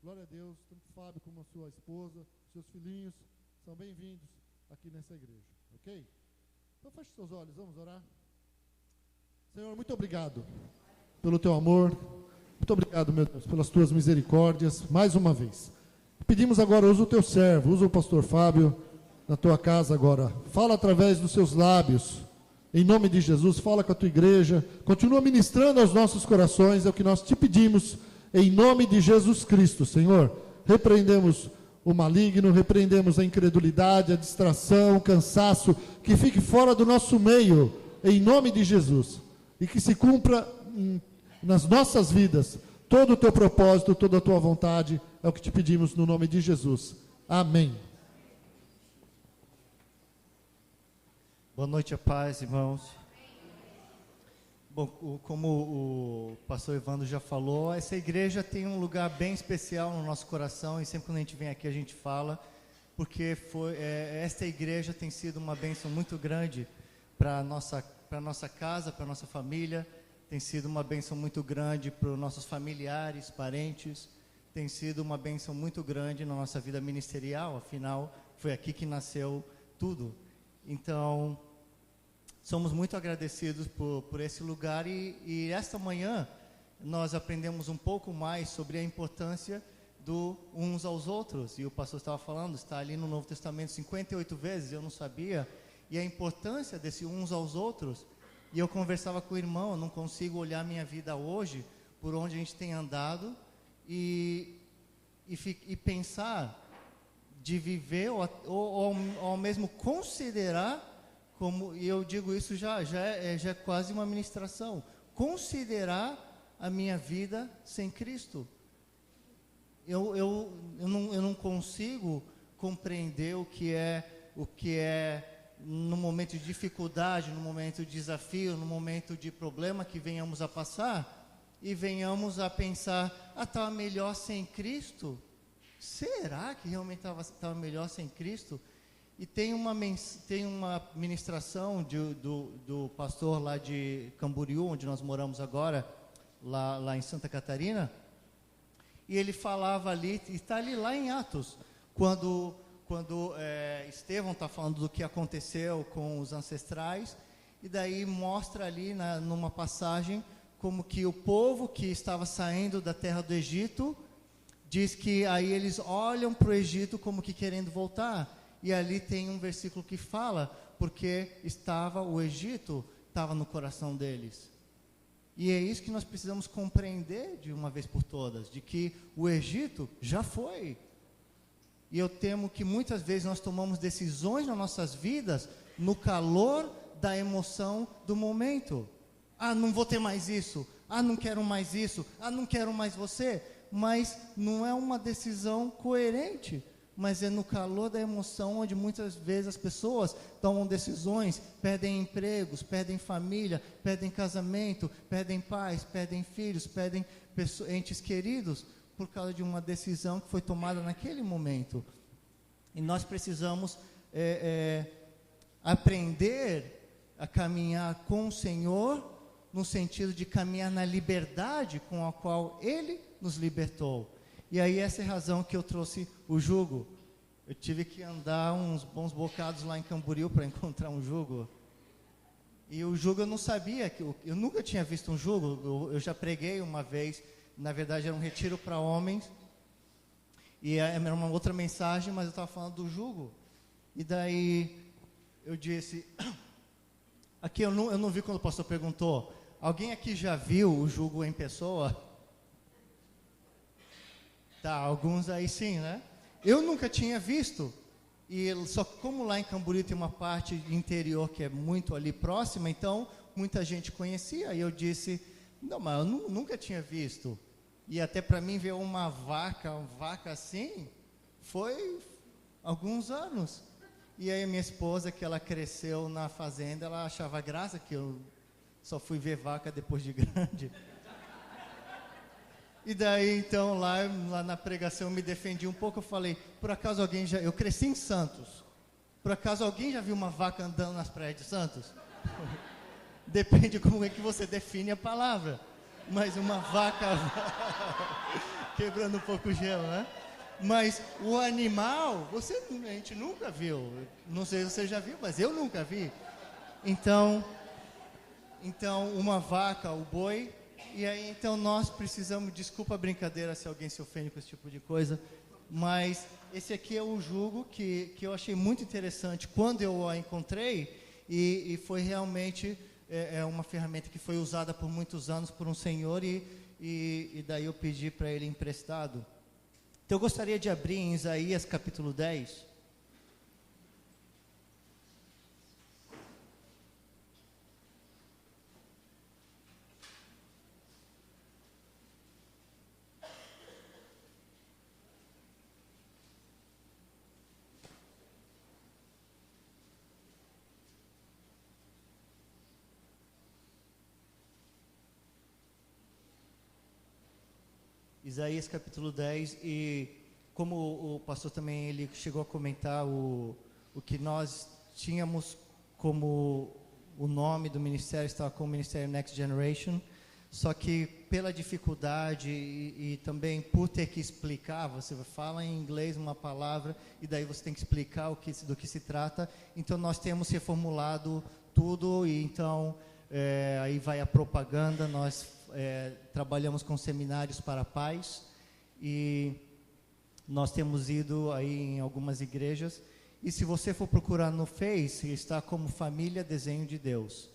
Glória a Deus, tanto o Fábio como a sua esposa, seus filhinhos, são bem-vindos aqui nessa igreja, ok? Então feche seus olhos, vamos orar. Senhor, muito obrigado pelo teu amor, muito obrigado, meu Deus, pelas tuas misericórdias, mais uma vez. Pedimos agora, usa o teu servo, usa o pastor Fábio na tua casa agora, fala através dos seus lábios, em nome de Jesus, fala com a tua igreja, continua ministrando aos nossos corações, é o que nós te pedimos, em nome de Jesus Cristo, Senhor. Repreendemos o maligno, repreendemos a incredulidade, a distração, o cansaço, que fique fora do nosso meio, em nome de Jesus, e que se cumpra nas nossas vidas todo o teu propósito, toda a tua vontade, é o que te pedimos no nome de Jesus. Amém. Boa noite, a paz, irmãos. Bom, como o pastor Evandro já falou, essa igreja tem um lugar bem especial no nosso coração, e sempre quando a gente vem aqui a gente fala, porque esta igreja tem sido uma bênção muito grande para a nossa casa, para a nossa família, tem sido uma bênção muito grande para os nossos familiares, parentes, tem sido uma bênção muito grande na nossa vida ministerial, afinal, foi aqui que nasceu tudo. Então, somos muito agradecidos por esse lugar e esta manhã nós aprendemos um pouco mais sobre a importância do uns aos outros. E o pastor estava falando, está ali no Novo Testamento 58 vezes, eu não sabia, e a importância desse uns aos outros. E eu conversava com o irmão, eu não consigo olhar minha vida hoje, por onde a gente tem andado, e pensar de viver, ou ao mesmo considerar, como, e eu digo isso já é quase uma ministração, considerar a minha vida sem Cristo. Eu não consigo compreender o que é no momento de dificuldade, no momento de desafio, no momento de problema que venhamos a passar, e venhamos a pensar, estava melhor sem Cristo? Será que realmente estava melhor sem Cristo? E tem uma ministração do pastor lá de Camboriú, onde nós moramos agora, lá em Santa Catarina, e ele falava ali, está ali lá em Atos, quando Estevão está falando do que aconteceu com os ancestrais, e daí mostra ali numa passagem como que o povo que estava saindo da terra do Egito, diz que aí eles olham para o Egito como que querendo voltar, e ali tem um versículo que fala, porque o Egito estava no coração deles. E é isso que nós precisamos compreender de uma vez por todas, de que o Egito já foi. E eu temo que muitas vezes nós tomamos decisões nas nossas vidas no calor da emoção do momento. Não vou ter mais isso. Não quero mais isso. Não quero mais você. Mas não é uma decisão coerente, mas é no calor da emoção onde muitas vezes as pessoas tomam decisões, perdem empregos, perdem família, perdem casamento, perdem pais, perdem filhos, perdem entes queridos, por causa de uma decisão que foi tomada naquele momento. E nós precisamos aprender a caminhar com o Senhor, no sentido de caminhar na liberdade com a qual Ele nos libertou. E aí essa é a razão que eu trouxe o jugo. Eu tive que andar uns bons bocados lá em Camboriú para encontrar um jugo. E o jugo eu não sabia, eu nunca tinha visto um jugo. Eu já preguei uma vez, na verdade era um retiro para homens, e era uma outra mensagem, mas eu estava falando do jugo. E daí eu disse, aqui eu não vi quando o pastor perguntou, alguém aqui já viu o jugo em pessoa? Tá, alguns aí sim, né? Eu nunca tinha visto, e só como lá em Camboriú tem uma parte interior que é muito ali próxima, então muita gente conhecia, e eu disse, não, mas eu nunca tinha visto. E até para mim ver uma vaca assim, foi alguns anos. E aí minha esposa, que ela cresceu na fazenda, ela achava graça que eu só fui ver vaca depois de grande. E daí, então, lá na pregação eu me defendi um pouco, eu falei, por acaso eu cresci em Santos, por acaso alguém já viu uma vaca andando nas praias de Santos? Depende como é que você define a palavra. mas uma vaca quebrando um pouco o gelo, né? Mas o animal, a gente nunca viu. Não sei se você já viu, mas eu nunca vi. Então uma vaca, o boi, e aí então nós precisamos, desculpa a brincadeira se alguém se ofende com esse tipo de coisa, mas esse aqui é o jugo que eu achei muito interessante quando eu a encontrei, e foi realmente uma ferramenta que foi usada por muitos anos por um senhor, e daí eu pedi para ele emprestado. Então eu gostaria de abrir em Isaías capítulo 10. Isaías capítulo 10, e como o pastor também ele chegou a comentar, o que nós tínhamos como o nome do ministério estava como Ministério Next Generation, só que pela dificuldade e também por ter que explicar, você fala em inglês uma palavra e daí você tem que explicar do que se trata, então nós temos reformulado tudo, e então aí vai a propaganda. Nós trabalhamos com seminários para pais, e nós temos ido aí em algumas igrejas, e se você for procurar no Face, está como Família Desenho de Deus.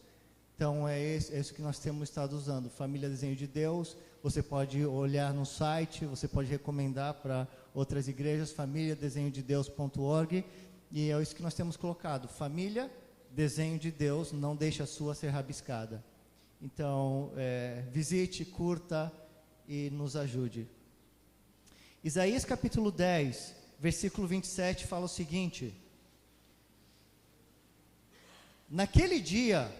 Então é isso que nós temos estado usando, Família Desenho de Deus. Você pode olhar no site, você pode recomendar para outras igrejas, famíliadesenhodedeus.org, e é isso que nós temos colocado, Família Desenho de Deus, não deixe a sua ser rabiscada. Então, visite, curta e nos ajude. Isaías capítulo 10, versículo 27 fala o seguinte: naquele dia,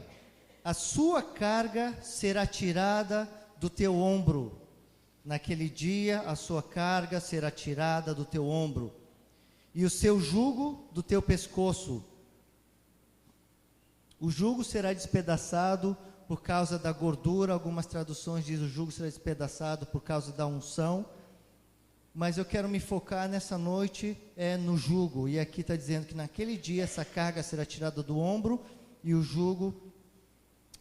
a sua carga será tirada do teu ombro. Naquele dia, a sua carga será tirada do teu ombro, e o seu jugo do teu pescoço. O jugo será despedaçado por causa da gordura. Algumas traduções dizem o jugo será despedaçado por causa da unção, mas eu quero me focar nessa noite no jugo, e aqui está dizendo que naquele dia essa carga será tirada do ombro e o jugo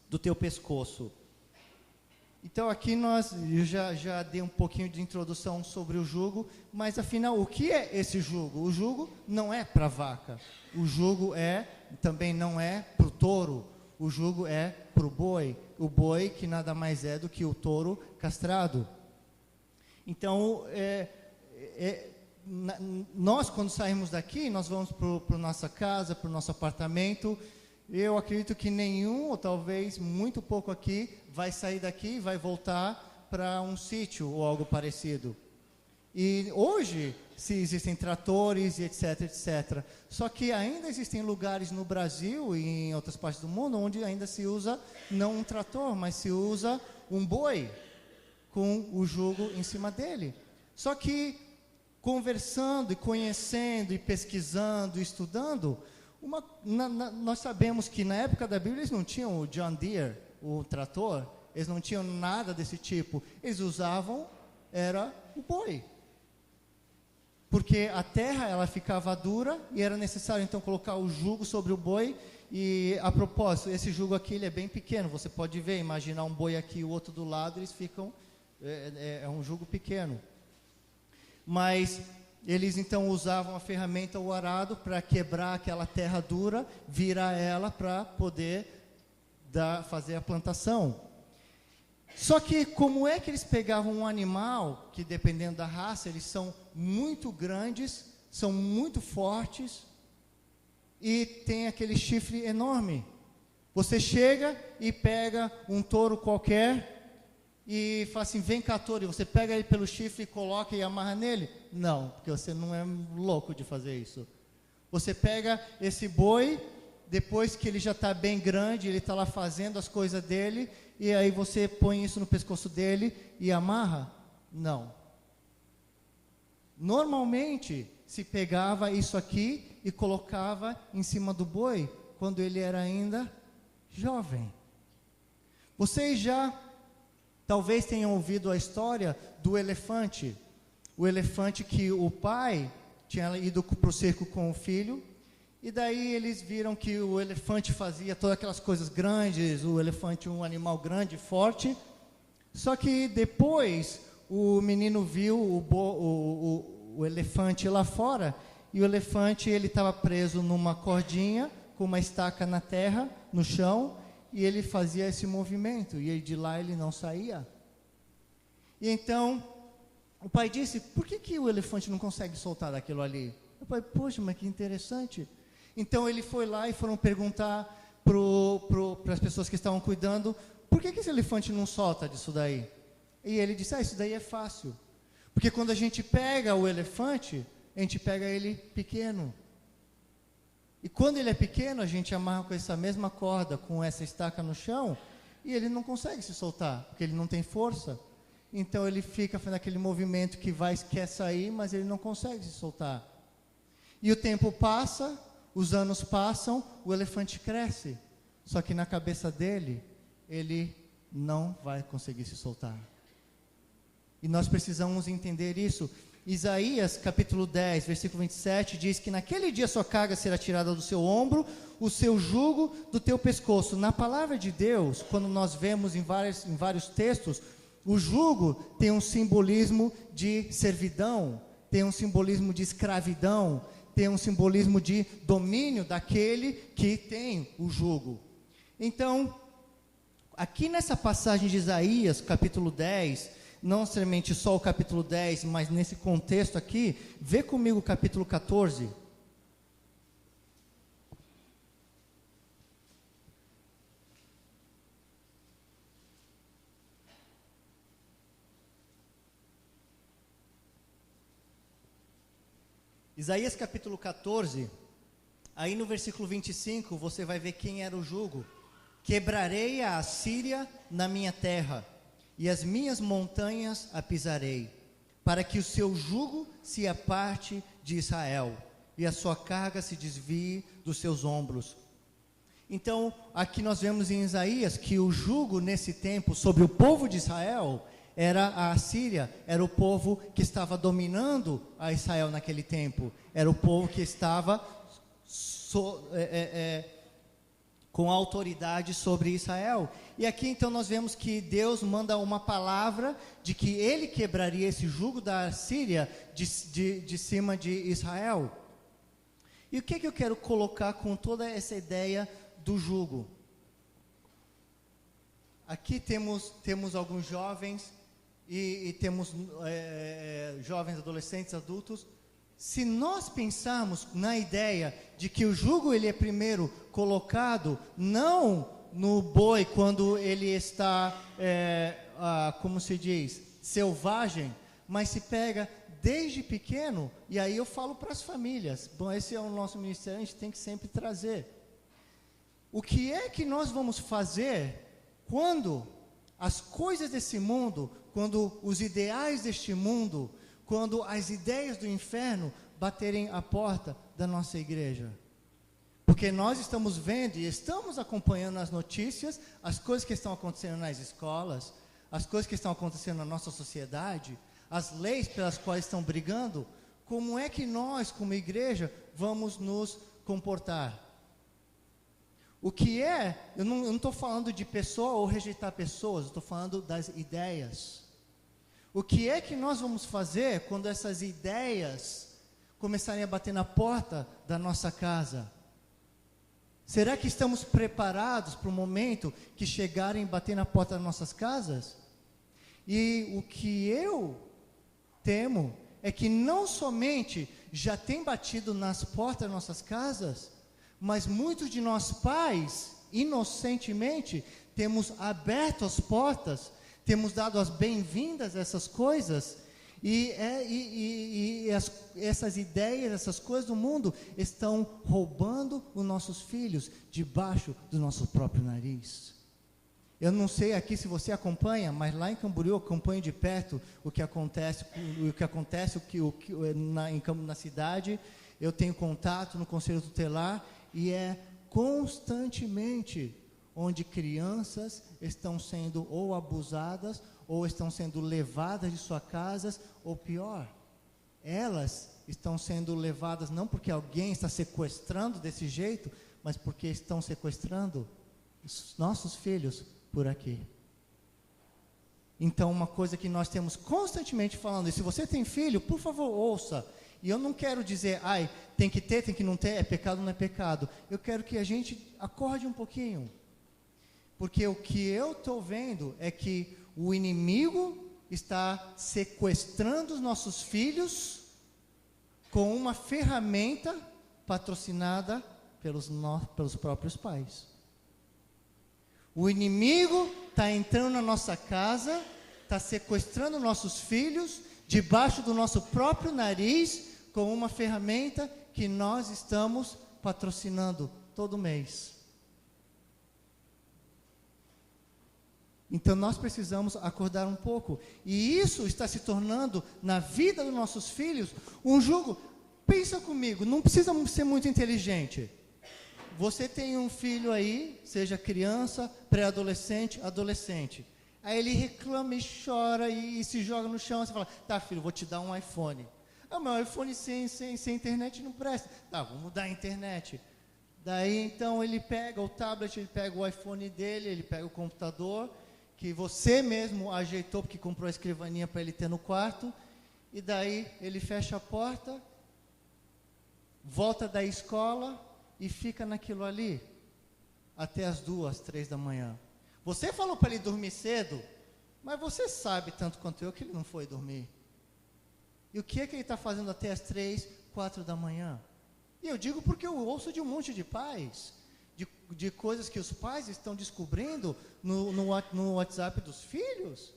do teu pescoço. Então aqui eu já dei um pouquinho de introdução sobre o jugo, mas afinal o que é esse jugo? O jugo não é para vaca, o jugo também não é para o touro, o jugo é para o boi que nada mais é do que o touro castrado. Então, nós quando saímos daqui, nós vamos para nossa casa, para o nosso apartamento. Eu acredito que nenhum, ou talvez muito pouco aqui, vai sair daqui e vai voltar para um sítio ou algo parecido. E hoje, se existem tratores e etc, etc. Só que ainda existem lugares no Brasil e em outras partes do mundo onde ainda se usa não um trator, mas se usa um boi com o jugo em cima dele. Só que conversando e conhecendo e pesquisando e estudando, nós sabemos que na época da Bíblia eles não tinham o John Deere, o trator, eles não tinham nada desse tipo. Eles usavam, era o boi. Porque a terra ela ficava dura e era necessário então colocar o jugo sobre o boi. E a propósito, esse jugo aqui ele é bem pequeno, você pode ver, imaginar um boi aqui e o outro do lado, eles ficam, é um jugo pequeno. Mas eles então usavam a ferramenta, o arado, para quebrar aquela terra dura, virar ela para poder fazer a plantação. Só que como é que eles pegavam um animal, que dependendo da raça, eles são muito grandes, são muito fortes, e tem aquele chifre enorme. Você chega e pega um touro qualquer, e fala assim, vem cá touro, e você pega ele pelo chifre e coloca e amarra nele? Não, porque você não é louco de fazer isso. Você pega esse boi, depois que ele já está bem grande, ele está lá fazendo as coisas dele, e aí você põe isso no pescoço dele e amarra? Não. Normalmente, se pegava isso aqui e colocava em cima do boi, quando ele era ainda jovem. Vocês já Talvez tenham ouvido a história do elefante. O elefante que o pai tinha ido para o cerco com o filho, e daí eles viram que o elefante fazia todas aquelas coisas grandes, o elefante um animal grande, forte. Só que depois o menino viu o elefante lá fora, e o elefante ele estava preso numa cordinha, com uma estaca na terra, no chão, e ele fazia esse movimento, e de lá ele não saía. E então, o pai disse, por que o elefante não consegue soltar daquilo ali? O pai, poxa, mas que interessante. Então ele foi lá e foram perguntar para as pessoas que estavam cuidando, por que esse elefante não solta disso daí? E ele disse, isso daí é fácil. Porque quando a gente pega o elefante, a gente pega ele pequeno. E quando ele é pequeno, a gente amarra com essa mesma corda, com essa estaca no chão, e ele não consegue se soltar, porque ele não tem força. Então ele fica fazendo aquele movimento que quer sair, mas ele não consegue se soltar. E o tempo passa, os anos passam, o elefante cresce. Só que na cabeça dele, ele não vai conseguir se soltar. E nós precisamos entender isso. Isaías capítulo 10, versículo 27, diz que naquele dia sua carga será tirada do seu ombro, o seu jugo do teu pescoço. Na palavra de Deus, quando nós vemos em vários textos, o jugo tem um simbolismo de servidão, tem um simbolismo de escravidão, tem um simbolismo de domínio daquele que tem o jugo. Então, aqui nessa passagem de Isaías, capítulo 10, não necessariamente só o capítulo 10, mas nesse contexto aqui, vê comigo o capítulo 14. Isaías capítulo 14, aí no versículo 25, você vai ver quem era o jugo. Quebrarei a Assíria na minha terra, e as minhas montanhas a pisarei, para que o seu jugo se aparte de Israel, e a sua carga se desvie dos seus ombros. Então, aqui nós vemos em Isaías que o jugo nesse tempo sobre o povo de Israel era a Assíria, era o povo que estava dominando a Israel naquele tempo, era o povo que estava com autoridade sobre Israel. E aqui então nós vemos que Deus manda uma palavra de que ele quebraria esse jugo da Assíria de cima de Israel. E o que eu quero colocar com toda essa ideia do jugo? Aqui temos alguns jovens e temos jovens, adolescentes, adultos. Se nós pensarmos na ideia de que o jugo ele é primeiro colocado não no boi quando ele está, como se diz, selvagem, mas se pega desde pequeno, e aí eu falo para as famílias, bom, esse é o nosso ministério, a gente tem que sempre trazer. O que é que nós vamos fazer quando as coisas desse mundo, quando os ideais deste mundo, quando as ideias do inferno baterem a porta da nossa igreja? Porque nós estamos vendo e estamos acompanhando nas notícias as coisas que estão acontecendo nas escolas, as coisas que estão acontecendo na nossa sociedade, as leis pelas quais estão brigando. Como é que nós, como igreja, vamos nos comportar? O que eu não estou falando de pessoa ou rejeitar pessoas, eu estou falando das ideias. O que é que nós vamos fazer quando essas ideias começarem a bater na porta da nossa casa? Será que estamos preparados para o momento que chegarem a bater na porta das nossas casas? E o que eu temo é que não somente já tem batido nas portas das nossas casas, mas muitos de nós pais, inocentemente, temos aberto as portas, temos dado as bem-vindas a essas coisas, essas ideias, essas coisas do mundo estão roubando os nossos filhos debaixo do nosso próprio nariz. Eu não sei aqui se você acompanha, mas lá em Camboriú eu acompanho de perto o que acontece na cidade. Eu tenho contato no Conselho Tutelar e é constantemente onde crianças estão sendo ou abusadas ou estão sendo levadas de suas casas, ou pior, elas estão sendo levadas não porque alguém está sequestrando desse jeito, mas porque estão sequestrando os nossos filhos por aqui. Então, uma coisa que nós temos constantemente falando, e se você tem filho, por favor, ouça. E eu não quero dizer, tem que ter, tem que não ter, é pecado, não é pecado. Eu quero que a gente acorde um pouquinho. Porque o que eu estou vendo é que o inimigo está sequestrando os nossos filhos com uma ferramenta patrocinada pelos próprios pais. O inimigo está entrando na nossa casa, está sequestrando nossos filhos, debaixo do nosso próprio nariz, com uma ferramenta que nós estamos patrocinando todo mês. Então nós precisamos acordar um pouco. E isso está se tornando, na vida dos nossos filhos, um jugo. Pensa comigo, não precisa ser muito inteligente. Você tem um filho aí, seja criança, pré-adolescente, adolescente. Aí ele reclama e chora e se joga no chão. Você fala, tá filho, vou te dar um iPhone. Meu iPhone sem internet não presta. Tá, vamos dar a internet. Daí então ele pega o tablet, ele pega o iPhone dele, ele pega o computador, que você mesmo ajeitou, porque comprou a escrivaninha para ele ter no quarto. E daí ele fecha a porta, volta da escola e fica naquilo ali até as 2, 3 da manhã. Você falou para ele dormir cedo, mas você sabe tanto quanto eu que ele não foi dormir. E o que é que ele está fazendo até as 3, 4 da manhã? E eu digo porque eu ouço de um monte de pais, de coisas que os pais estão descobrindo no WhatsApp dos filhos,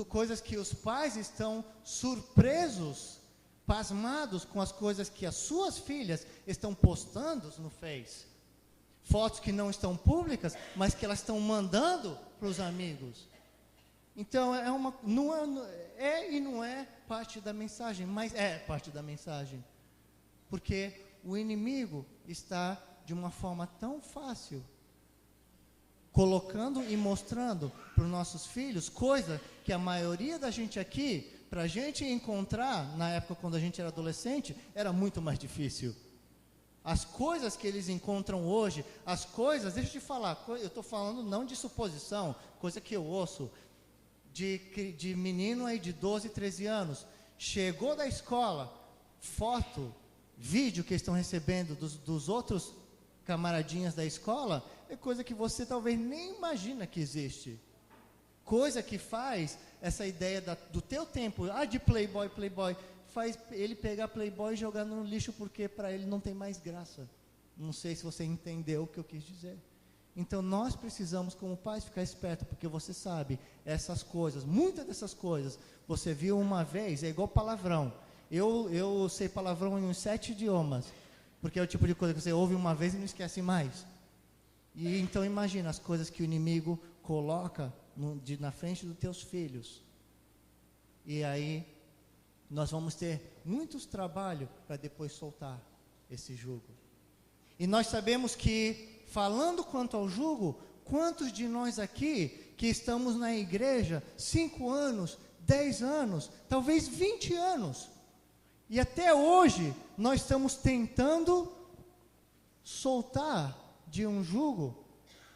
coisas que os pais estão surpresos, pasmados com as coisas que as suas filhas estão postando no Face. Fotos que não estão públicas, mas que elas estão mandando para os amigos. Então, não é parte da mensagem, mas é parte da mensagem. Porque o inimigo está, de uma forma tão fácil, colocando e mostrando para os nossos filhos, coisa que a maioria da gente aqui, para a gente encontrar, na época quando a gente era adolescente, era muito mais difícil. As coisas que eles encontram hoje, deixa eu te falar, eu estou falando não de suposição, coisa que eu ouço, de menino aí de 12, 13 anos, chegou da escola, foto, vídeo que estão recebendo dos outros camaradinhas da escola, é coisa que você talvez nem imagina que existe. Coisa que faz essa ideia do teu tempo, de playboy, faz ele pegar playboy e jogar no lixo, porque para ele não tem mais graça. Não sei se você entendeu o que eu quis dizer. Então nós precisamos, como pais, ficar esperto, porque você sabe, essas coisas, muitas dessas coisas, você viu uma vez, é igual palavrão. Eu sei palavrão em uns 7 idiomas, porque é o tipo de coisa que você ouve uma vez e não esquece mais. E então imagina as coisas que o inimigo coloca na frente dos teus filhos. E aí nós vamos ter muitos trabalhos para depois soltar esse jugo. E nós sabemos que, falando quanto ao jugo, quantos de nós aqui, que estamos na igreja 5 anos, 10 anos, talvez 20 anos, e até hoje nós estamos tentando soltar de um jugo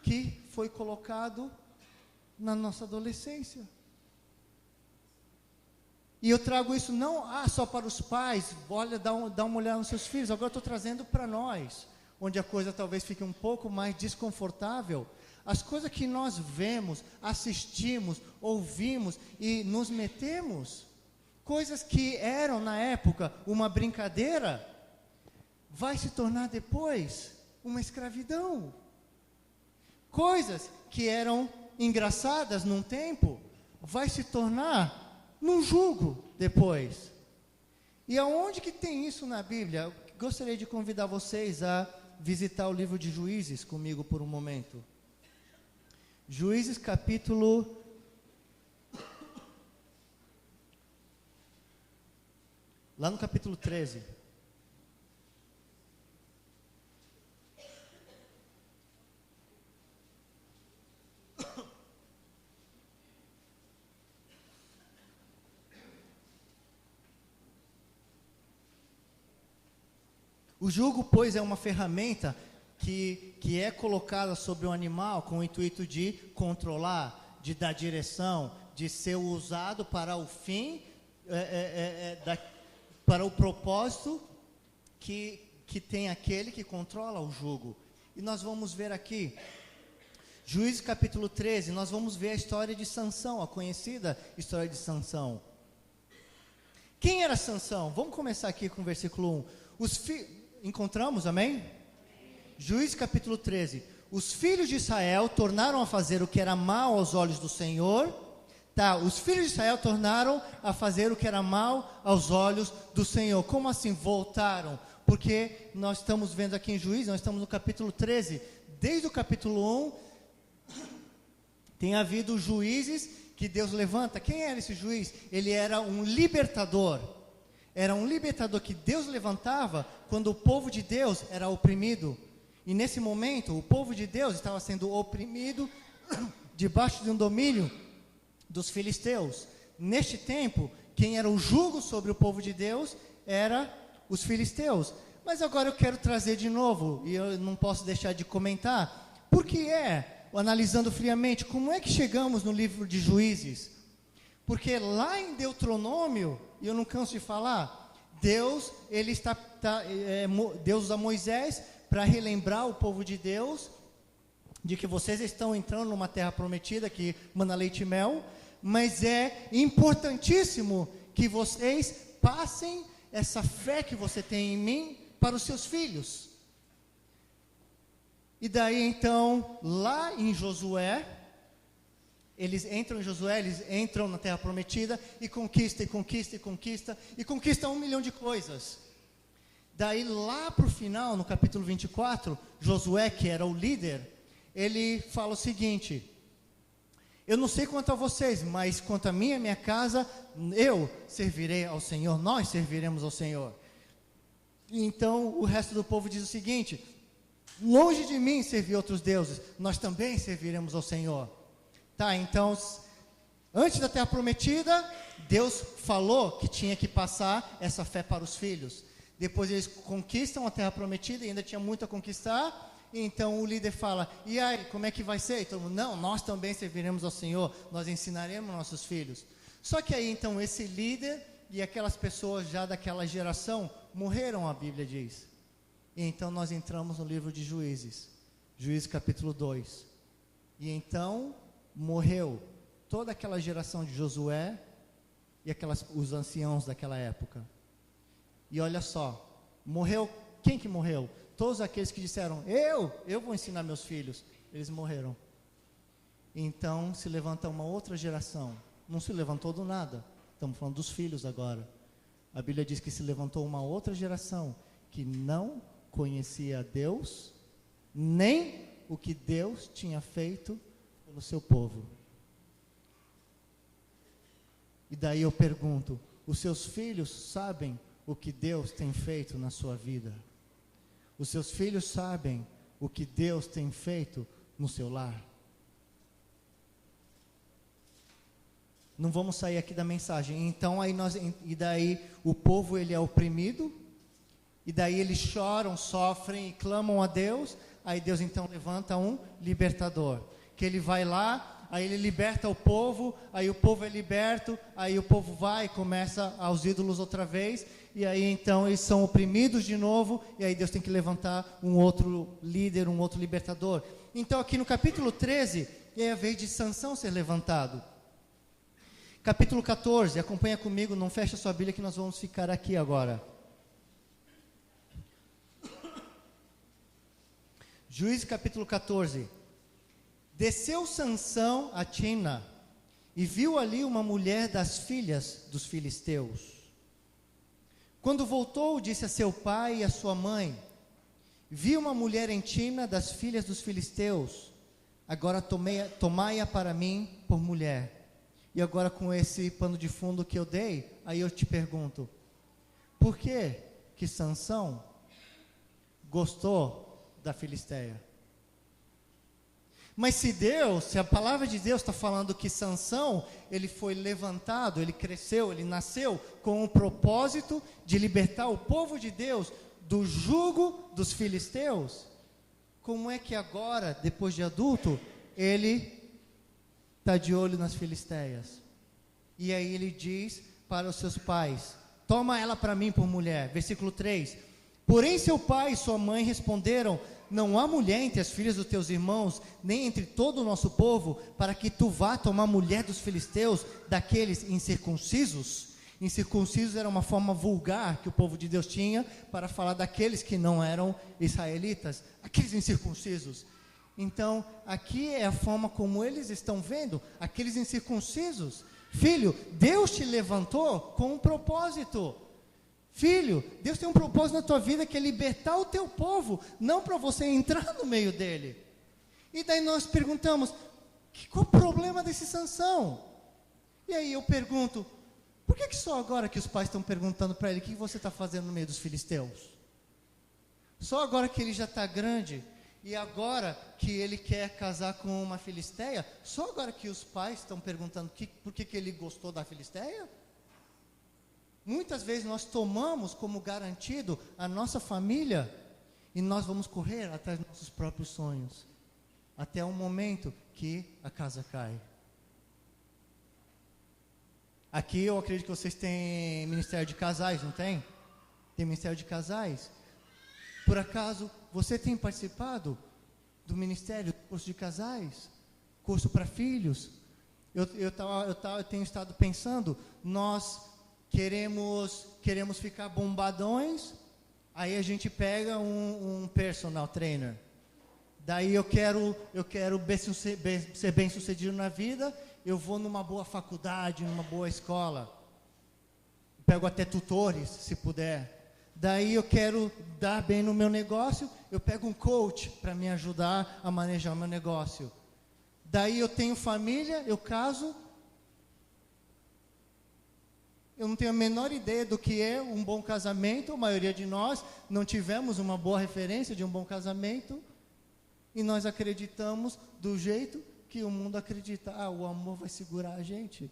que foi colocado na nossa adolescência. E eu trago isso não só para os pais, olha, dá uma olhada nos seus filhos, agora eu estou trazendo para nós, onde a coisa talvez fique um pouco mais desconfortável. As coisas que nós vemos, assistimos, ouvimos e nos metemos, coisas que eram na época uma brincadeira, vai se tornar depois uma escravidão. Coisas que eram engraçadas num tempo, vai se tornar num jugo depois. E aonde que tem isso na Bíblia? Eu gostaria de convidar vocês a visitar o livro de Juízes comigo por um momento. Juízes capítulo... Lá no capítulo 13. O jugo, pois, é uma ferramenta que é colocada sobre o animal com o intuito de controlar, de dar direção, de ser usado para o fim, para o propósito que tem aquele que controla o jugo. E nós vamos ver aqui, Juízes capítulo 13, nós vamos ver a história de Sansão, a conhecida história de Sansão. Quem era Sansão? Vamos começar aqui com o versículo 1. Encontramos, amém? Juízes capítulo 13. Os filhos de Israel tornaram a fazer o que era mal aos olhos do Senhor. Os filhos de Israel tornaram a fazer o que era mal aos olhos do Senhor. Como assim voltaram? Porque nós estamos vendo aqui em Juízes, nós estamos no capítulo 13. Desde o capítulo 1, tem havido juízes que Deus levanta. Quem era esse juiz? Ele era um libertador. Era um libertador que Deus levantava quando o povo de Deus era oprimido. E nesse momento, o povo de Deus estava sendo oprimido debaixo de um domínio dos filisteus. Neste tempo, quem era o jugo sobre o povo de Deus era os filisteus. Mas agora eu quero trazer de novo, e eu não posso deixar de comentar, porque analisando friamente, como é que chegamos no livro de Juízes? Porque lá em Deuteronômio, e eu não canso de falar, Deus usa Moisés para relembrar o povo de Deus, de que vocês estão entrando numa terra prometida, que mana leite e mel, mas é importantíssimo que vocês passem essa fé que você tem em mim para os seus filhos. E daí então, lá em Josué, eles entram na terra prometida e conquistam 1 milhão de coisas. Daí lá para o final, no capítulo 24, Josué, que era o líder, ele fala o seguinte: eu não sei quanto a vocês, mas quanto a mim e a minha casa, eu servirei ao Senhor, nós serviremos ao Senhor. Então o resto do povo diz o seguinte: longe de mim servir outros deuses, nós também serviremos ao Senhor. Então, antes da terra prometida, Deus falou que tinha que passar essa fé para os filhos. Depois eles conquistam a terra prometida e ainda tinha muito a conquistar. Então o líder fala: e aí, como é que vai ser? Então, não, nós também serviremos ao Senhor, nós ensinaremos nossos filhos. Só que aí então esse líder e aquelas pessoas já daquela geração morreram, a Bíblia diz. E então nós entramos no livro de Juízes, Juízes capítulo 2. E então morreu toda aquela geração de Josué e os anciãos daquela época. E olha só, morreu, quem que morreu? Todos aqueles que disseram: eu vou ensinar meus filhos. Eles morreram. Então se levanta uma outra geração. Não se levantou do nada, estamos falando dos filhos agora. A Bíblia diz que se levantou uma outra geração que não conhecia Deus, nem o que Deus tinha feito pelo seu povo. E daí eu pergunto: os seus filhos sabem o que Deus tem feito na sua vida? Os seus filhos sabem o que Deus tem feito no seu lar? Não vamos sair aqui da mensagem. Então e daí o povo ele é oprimido, e daí eles choram, sofrem e clamam a Deus. Aí Deus então levanta um libertador, que ele vai lá, aí ele liberta o povo, aí o povo é liberto, aí o povo vai e começa aos ídolos outra vez, e aí então eles são oprimidos de novo, e aí Deus tem que levantar um outro líder, um outro libertador. Então aqui no capítulo 13, é a vez de Sansão ser levantado. Capítulo 14, acompanha comigo, não fecha sua Bíblia que nós vamos ficar aqui agora. Juízes capítulo 14. Desceu Sansão a Timna e viu ali uma mulher das filhas dos filisteus. Quando voltou, disse a seu pai e a sua mãe: vi uma mulher em Timna das filhas dos filisteus, agora tomai-a para mim por mulher. E agora com esse pano de fundo que eu dei, aí eu te pergunto: por que Sansão gostou da Filisteia? Mas se a palavra de Deus está falando que Sansão, ele foi levantado, ele cresceu, ele nasceu com o propósito de libertar o povo de Deus do jugo dos filisteus, como é que agora, depois de adulto, ele está de olho nas filisteias? E aí ele diz para os seus pais: toma ela para mim por mulher. Versículo 3: porém seu pai e sua mãe responderam: não há mulher entre as filhas dos teus irmãos, nem entre todo o nosso povo, para que tu vá tomar mulher dos filisteus, daqueles incircuncisos. Incircuncisos era uma forma vulgar que o povo de Deus tinha para falar daqueles que não eram israelitas, aqueles incircuncisos. Então, aqui é a forma como eles estão vendo aqueles incircuncisos. Filho, Deus te levantou com um propósito. Filho, Deus tem um propósito na tua vida, que é libertar o teu povo, não para você entrar no meio dele. E daí nós perguntamos: qual o problema desse Sansão? E aí eu pergunto: por que só agora que os pais estão perguntando para ele: o que você está fazendo no meio dos filisteus? Só agora que ele já está grande, e agora que ele quer casar com uma filisteia, só agora que os pais estão perguntando por que ele gostou da filisteia? Muitas vezes nós tomamos como garantido a nossa família, e nós vamos correr atrás dos nossos próprios sonhos, até o momento que a casa cai. Aqui eu acredito que vocês têm ministério de casais, não tem? Tem ministério de casais. Por acaso, você tem participado do ministério, do curso de casais? Curso para filhos? Eu tenho estado pensando, nós queremos ficar bombadões, aí a gente pega um personal trainer. Daí eu quero ser bem sucedido na vida, eu vou numa boa faculdade, numa boa escola. Pego até tutores, se puder. Daí eu quero dar bem no meu negócio, eu pego um coach para me ajudar a manejar o meu negócio. Daí eu tenho família, eu caso. Eu não tenho a menor ideia do que é um bom casamento. A maioria de nós não tivemos uma boa referência de um bom casamento. E nós acreditamos do jeito que o mundo acredita. O amor vai segurar a gente.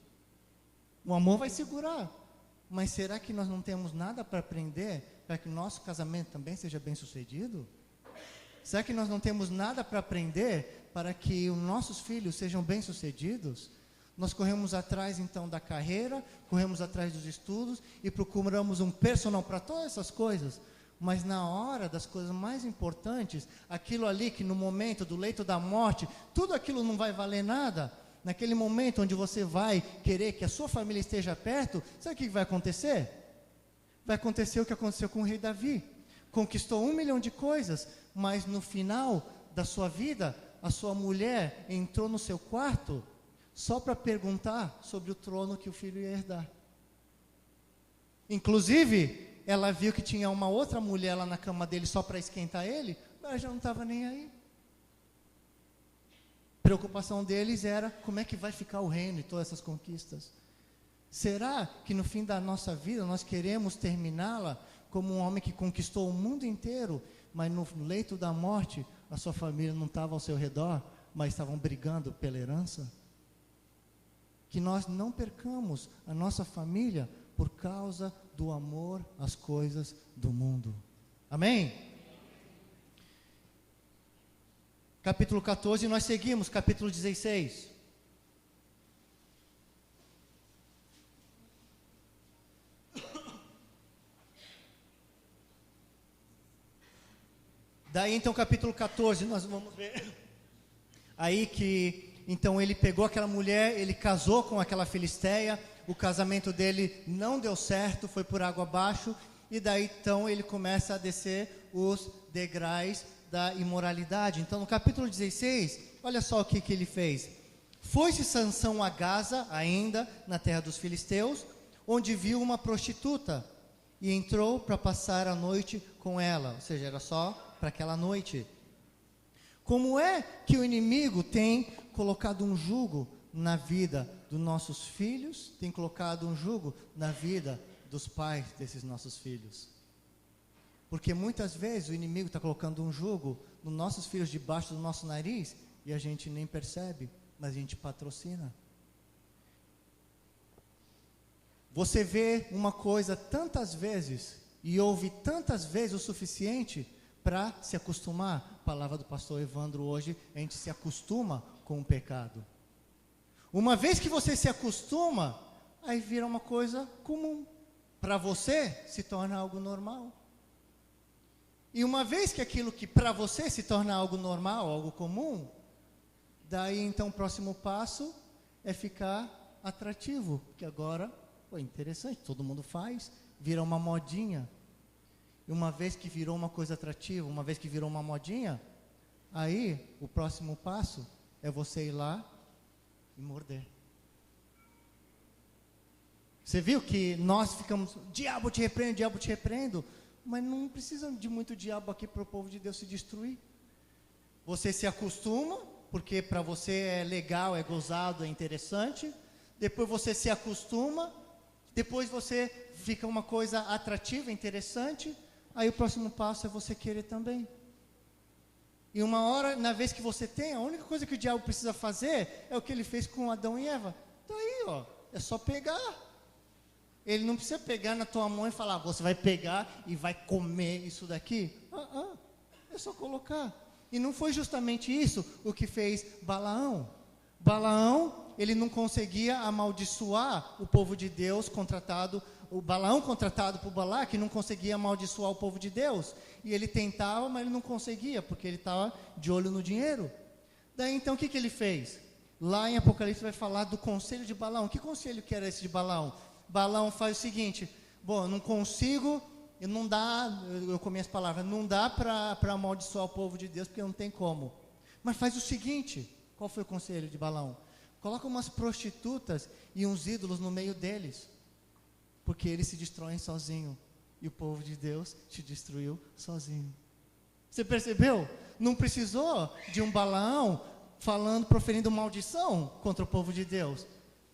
O amor vai segurar. Mas será que nós não temos nada para aprender para que o nosso casamento também seja bem sucedido? Será que nós não temos nada para aprender para que os nossos filhos sejam bem sucedidos? Nós corremos atrás então da carreira, corremos atrás dos estudos e procuramos um personal para todas essas coisas. Mas na hora das coisas mais importantes, aquilo ali que no momento do leito da morte, tudo aquilo não vai valer nada. Naquele momento onde você vai querer que a sua família esteja perto, sabe o que vai acontecer? Vai acontecer o que aconteceu com o rei Davi. Conquistou 1 milhão de coisas, mas no final da sua vida, a sua mulher entrou no seu quarto só para perguntar sobre o trono que o filho ia herdar. Inclusive, ela viu que tinha uma outra mulher lá na cama dele só para esquentar ele, mas já não estava nem aí. A preocupação deles era como é que vai ficar o reino e todas essas conquistas. Será que no fim da nossa vida nós queremos terminá-la como um homem que conquistou o mundo inteiro, mas no leito da morte a sua família não estava ao seu redor, mas estavam brigando pela herança? Que nós não percamos a nossa família por causa do amor às coisas do mundo. Amém? Capítulo 14, nós seguimos, capítulo 16. Daí então capítulo 14, nós vamos ver aí que então ele pegou aquela mulher, ele casou com aquela filisteia, o casamento dele não deu certo, foi por água abaixo, e daí então ele começa a descer os degraus da imoralidade. Então no capítulo 16, olha só o que ele fez. Foi-se Sansão a Gaza, ainda na terra dos filisteus, onde viu uma prostituta, e entrou para passar a noite com ela, ou seja, era só para aquela noite. Como é que o inimigo tem colocado um jugo na vida dos nossos filhos, tem colocado um jugo na vida dos pais desses nossos filhos? Porque muitas vezes o inimigo está colocando um jugo nos nossos filhos debaixo do nosso nariz e a gente nem percebe, mas a gente patrocina. Você vê uma coisa tantas vezes e ouve tantas vezes o suficiente para se acostumar. A palavra do pastor Evandro hoje, a gente se acostuma com o pecado. Uma vez que você se acostuma, aí vira uma coisa comum. Para você, se torna algo normal. E uma vez que aquilo que para você se torna algo normal, algo comum, daí então o próximo passo é ficar atrativo. Que agora, interessante, todo mundo faz, vira uma modinha. E uma vez que virou uma coisa atrativa, uma vez que virou uma modinha, aí o próximo passo é você ir lá e morder. Você viu que nós ficamos, diabo te repreendo, mas não precisa de muito diabo aqui para o povo de Deus se destruir. Você se acostuma, porque para você é legal, é gozado, é interessante. Depois você se acostuma, depois você fica uma coisa atrativa, interessante. Aí o próximo passo é você querer também. E uma hora, na vez que você tem, a única coisa que o diabo precisa fazer é o que ele fez com Adão e Eva. Então aí, é só pegar. Ele não precisa pegar na tua mão e falar, você vai pegar e vai comer isso daqui. É só colocar. E não foi justamente isso o que fez Balaão. Balaão, ele não conseguia amaldiçoar o povo de Deus o Balaão contratado por Balaque não conseguia amaldiçoar o povo de Deus. E ele tentava, mas ele não conseguia, porque ele estava de olho no dinheiro. Daí então o que ele fez? Lá em Apocalipse vai falar do conselho de Balaão. Que conselho que era esse de Balaão? Balaão faz o seguinte, eu não consigo, eu comi as palavras, não dá para amaldiçoar o povo de Deus, porque não tem como. Mas faz o seguinte, qual foi o conselho de Balaão? Coloca umas prostitutas e uns ídolos no meio deles, porque eles se destroem sozinho, e o povo de Deus se destruiu sozinho. Você percebeu? Não precisou de um Balaão proferindo maldição contra o povo de Deus.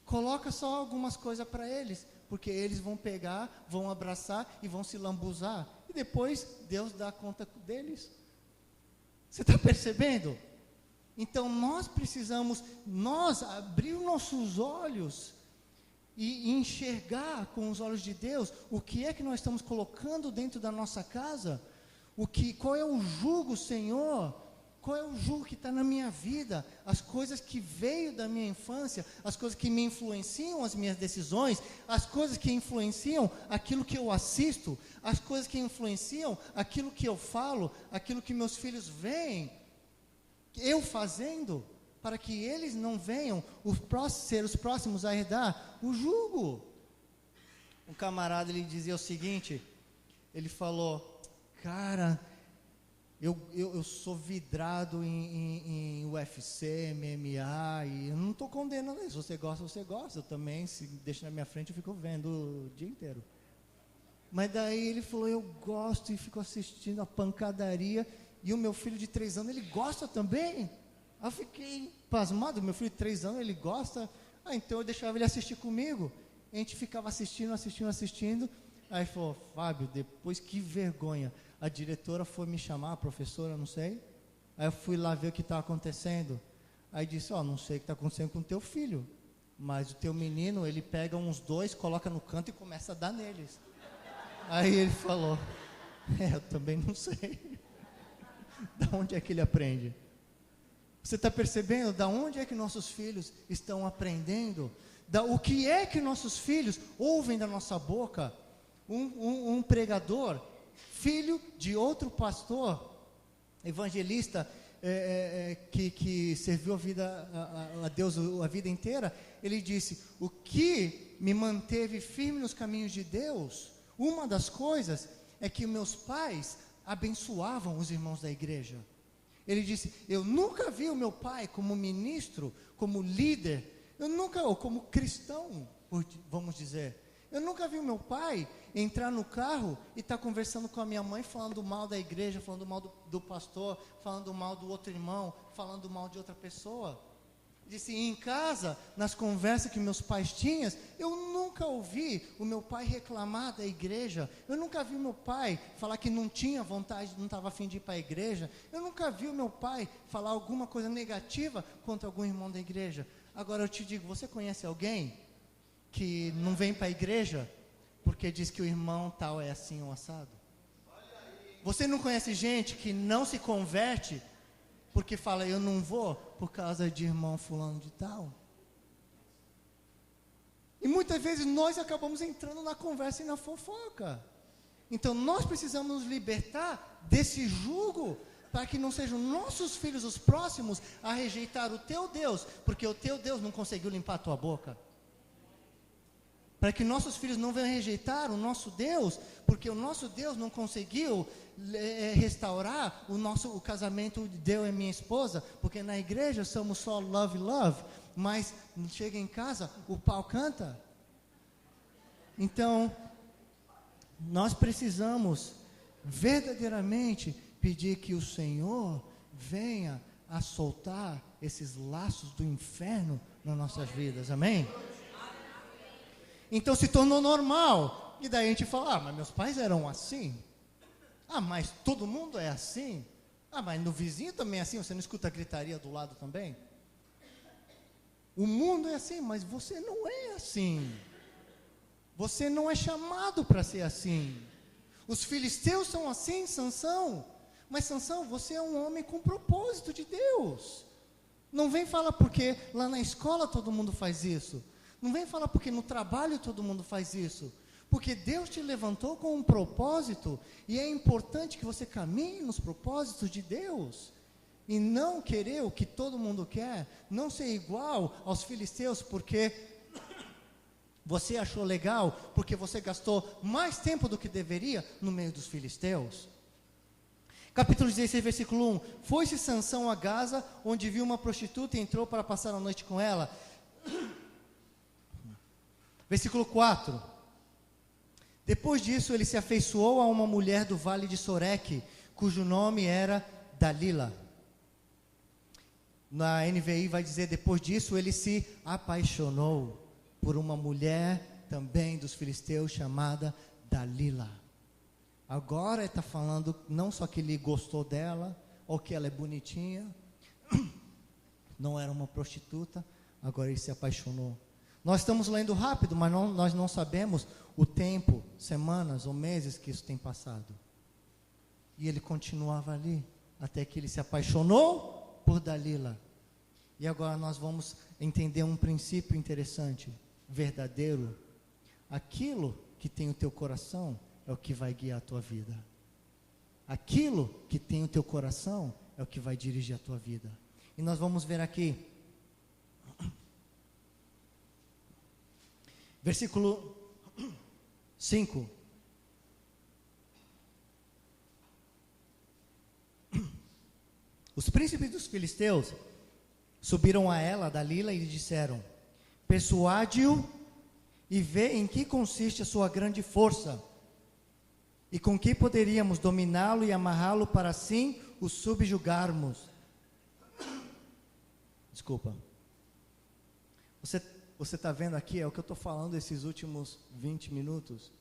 Coloca só algumas coisas para eles, porque eles vão pegar, vão abraçar e vão se lambuzar. E depois Deus dá conta deles. Você está percebendo? Então nós precisamos, abrir os nossos olhos e enxergar com os olhos de Deus o que é que nós estamos colocando dentro da nossa casa, qual é o jugo, Senhor. Qual é o jugo que está na minha vida? As coisas que veio da minha infância, as coisas que me influenciam as minhas decisões, as coisas que influenciam aquilo que eu assisto, as coisas que influenciam aquilo que eu falo, aquilo que meus filhos veem, eu fazendo, para que eles não venham ser os próximos a herdar o jugo. Um camarada, ele dizia o seguinte, ele falou, cara, eu sou vidrado em UFC, MMA, e eu não estou condenando isso. Se você gosta. Eu também, se deixa na minha frente, eu fico vendo o dia inteiro. Mas daí ele falou, eu gosto e fico assistindo a pancadaria, e o meu filho de 3 anos, ele gosta também. Eu fiquei pasmado, meu filho de 3 anos, ele gosta. Então eu deixava ele assistir comigo. A gente ficava assistindo. Aí falou, Fábio, depois que vergonha. A diretora foi me chamar, a professora, não sei. Aí eu fui lá ver o que estava acontecendo. Aí disse, não sei o que está acontecendo com o teu filho, mas o teu menino, ele pega uns 2, coloca no canto e começa a dar neles. Aí ele falou, eu também não sei. Da onde é que ele aprende? Você está percebendo da onde é que nossos filhos estão aprendendo? O que é que nossos filhos ouvem da nossa boca? Um pregador, filho de outro pastor, evangelista, que serviu a Deus a vida inteira, ele disse, o que me manteve firme nos caminhos de Deus, uma das coisas é que meus pais abençoavam os irmãos da igreja. Ele disse, eu nunca vi o meu pai como ministro, como líder, ou como cristão, vamos dizer. Eu nunca vi o meu pai entrar no carro e estar conversando com a minha mãe, falando mal da igreja, falando mal do pastor, falando mal do outro irmão, falando mal de outra pessoa. Disse, em casa, nas conversas que meus pais tinham, eu nunca ouvi o meu pai reclamar da igreja. Eu nunca vi o meu pai falar que não tinha vontade, não estava a fim de ir para a igreja. Eu nunca vi o meu pai falar alguma coisa negativa contra algum irmão da igreja. Agora eu te digo, você conhece alguém que não vem para a igreja porque diz que o irmão tal é assim ou assado? Você não conhece gente que não se converte porque fala, eu não vou por causa de irmão fulano de tal? E muitas vezes nós acabamos entrando na conversa e na fofoca. Então nós precisamos nos libertar desse jugo, para que não sejam nossos filhos os próximos a rejeitar o teu Deus, porque o teu Deus não conseguiu limpar a tua boca. Para que nossos filhos não venham rejeitar o nosso Deus, porque o nosso Deus não conseguiu restaurar o casamento de eu e minha esposa, porque na igreja somos só love, love, mas chega em casa, o pau canta. Então, nós precisamos verdadeiramente pedir que o Senhor venha a soltar esses laços do inferno nas nossas vidas, amém? Então se tornou normal, e daí a gente fala, mas meus pais eram assim, mas todo mundo é assim, mas no vizinho também é assim, você não escuta a gritaria do lado também? O mundo é assim, mas você não é assim, você não é chamado para ser assim. Os filisteus são assim, Sansão, mas Sansão, você é um homem com propósito de Deus. Não vem falar porque lá na escola todo mundo faz isso. Não vem falar porque no trabalho todo mundo faz isso. Porque Deus te levantou com um propósito, e é importante que você caminhe nos propósitos de Deus. E não querer o que todo mundo quer, não ser igual aos filisteus, porque você achou legal, porque você gastou mais tempo do que deveria no meio dos filisteus. Capítulo 16, versículo 1. Foi-se Sansão a Gaza, onde viu uma prostituta e entrou para passar a noite com ela. Versículo 4. Depois disso, ele se afeiçoou a uma mulher do vale de Soreque, cujo nome era Dalila. Na NVI vai dizer, depois disso, ele se apaixonou por uma mulher também dos filisteus, chamada Dalila. Agora ele está falando não só que ele gostou dela, ou que ela é bonitinha, não era uma prostituta, agora ele se apaixonou. Nós estamos lendo rápido, mas nós não sabemos o tempo, semanas ou meses que isso tem passado. E ele continuava ali, até que ele se apaixonou por Dalila. E agora nós vamos entender um princípio interessante, verdadeiro. Aquilo que tem o teu coração é o que vai guiar a tua vida. Aquilo que tem o teu coração é o que vai dirigir a tua vida. E nós vamos ver aqui, versículo 5. Os príncipes dos filisteus subiram a ela, Dalila, e lhe disseram: persuade-o e vê em que consiste a sua grande força, e com que poderíamos dominá-lo e amarrá-lo para assim o subjugarmos. Desculpa. Você está vendo aqui, é o que eu estou falando esses últimos 20 minutos.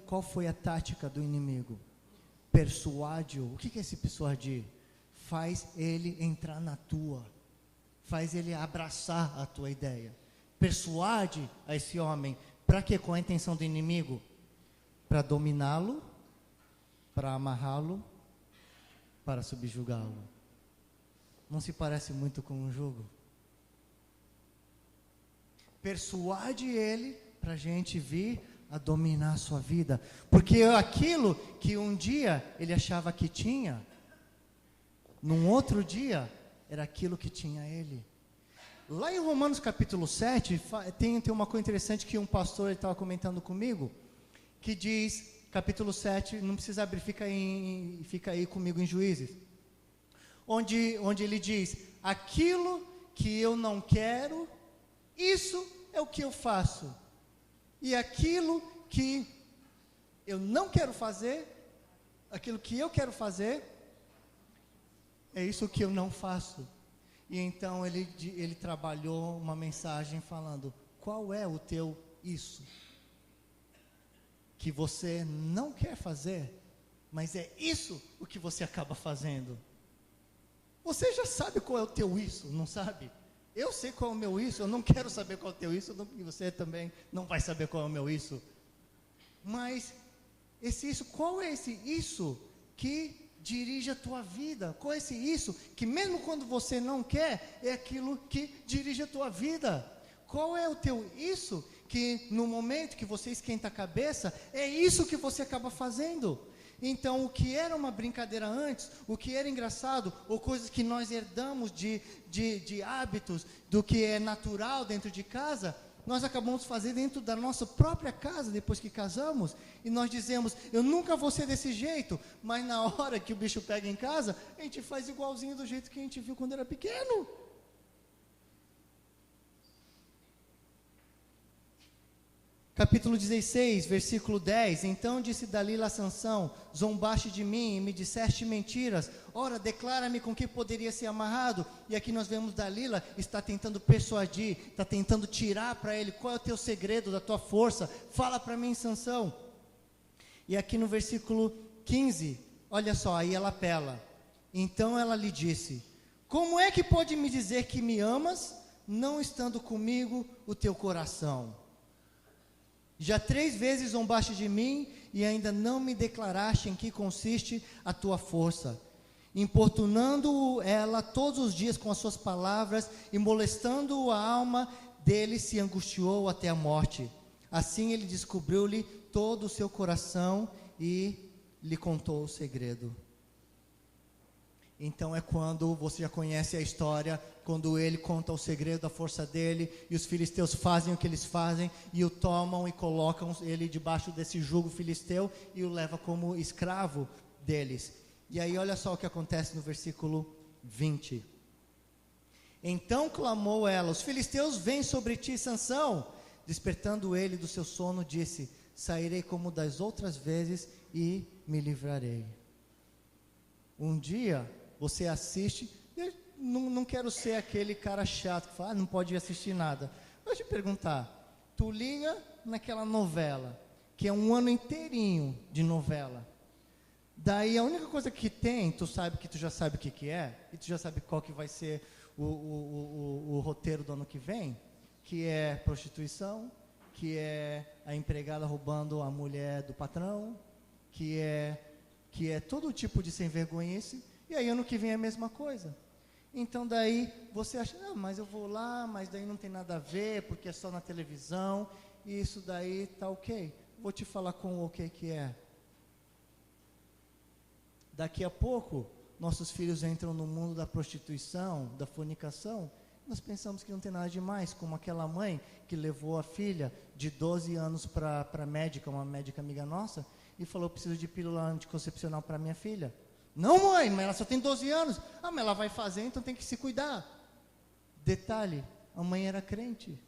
Qual foi a tática do inimigo? Persuade-o. O que é esse persuadir? Faz ele entrar na tua, faz ele abraçar a tua ideia. Persuade a esse homem, para quê? Com a intenção do inimigo? Para dominá-lo, para amarrá-lo, para subjugá-lo. Não se parece muito com um jugo? Persuade ele para a gente vir a dominar a sua vida, porque aquilo que um dia ele achava que tinha, num outro dia era aquilo que tinha ele. Lá em Romanos capítulo 7 tem uma coisa interessante que um pastor estava comentando comigo, que diz, capítulo 7, não precisa abrir, fica aí comigo em Juízes, onde ele diz: aquilo que eu não quero, isso é o que eu faço, e aquilo que eu não quero fazer, aquilo que eu quero fazer, é isso que eu não faço. E então ele trabalhou uma mensagem falando: qual é o teu isso? Que você não quer fazer, mas é isso o que você acaba fazendo. Você já sabe qual é o teu isso, não sabe? Eu sei qual é o meu isso, eu não quero saber qual é o teu isso, e você também não vai saber qual é o meu isso. Mas, esse isso, qual é esse isso que dirige a tua vida? Qual é esse isso que mesmo quando você não quer, é aquilo que dirige a tua vida? Qual é o teu isso que no momento que você esquenta a cabeça, é isso que você acaba fazendo? Então, o que era uma brincadeira antes, o que era engraçado, ou coisas que nós herdamos de hábitos, do que é natural dentro de casa, nós acabamos fazendo dentro da nossa própria casa, depois que casamos, e nós dizemos, eu nunca vou ser desse jeito, mas na hora que o bicho pega em casa, a gente faz igualzinho do jeito que a gente viu quando era pequeno. Capítulo 16, versículo 10, então disse Dalila a Sansão, zombaste de mim e me disseste mentiras, ora declara-me com que poderia ser amarrado, e aqui nós vemos Dalila, está tentando persuadir, está tentando tirar para ele, qual é o teu segredo, da tua força, fala para mim Sansão, e aqui no versículo 15, olha só, aí ela apela, então ela lhe disse, como é que pode me dizer que me amas, não estando comigo o teu coração? Já 3 vezes zombaste de mim e ainda não me declaraste em que consiste a tua força. Importunando ela todos os dias com as suas palavras e molestando a alma dele, se angustiou até a morte. Assim ele descobriu-lhe todo o seu coração e lhe contou o segredo. Então é quando você já conhece a história, quando ele conta o segredo da força dele, e os filisteus fazem o que eles fazem, e o tomam e colocam ele debaixo desse jugo filisteu, e o leva como escravo deles. E aí olha só o que acontece no versículo 20. Então clamou ela, os filisteus vêm sobre ti, Sansão. Despertando ele do seu sono, disse, sairei como das outras vezes e me livrarei. Um dia você assiste, eu não quero ser aquele cara chato que fala, não pode assistir nada. Vou te perguntar, tu liga naquela novela, que é um ano inteirinho de novela, daí a única coisa que tem, tu sabe que tu já sabe o que é, e tu já sabe qual que vai ser o roteiro do ano que vem, que é prostituição, que é a empregada roubando a mulher do patrão, que é todo tipo de sem vergonhice, e aí ano que vem é a mesma coisa. Então daí você acha, mas eu vou lá, mas daí não tem nada a ver, porque é só na televisão, e isso daí tá ok. Vou te falar com o que é. Daqui a pouco, nossos filhos entram no mundo da prostituição, da fornicação, nós pensamos que não tem nada demais, como aquela mãe que levou a filha de 12 anos para a médica, uma médica amiga nossa, e falou, preciso de pílula anticoncepcional para minha filha. Não, mãe, mas ela só tem 12 anos. Mas ela vai fazer, então tem que se cuidar. Detalhe, a mãe era crente.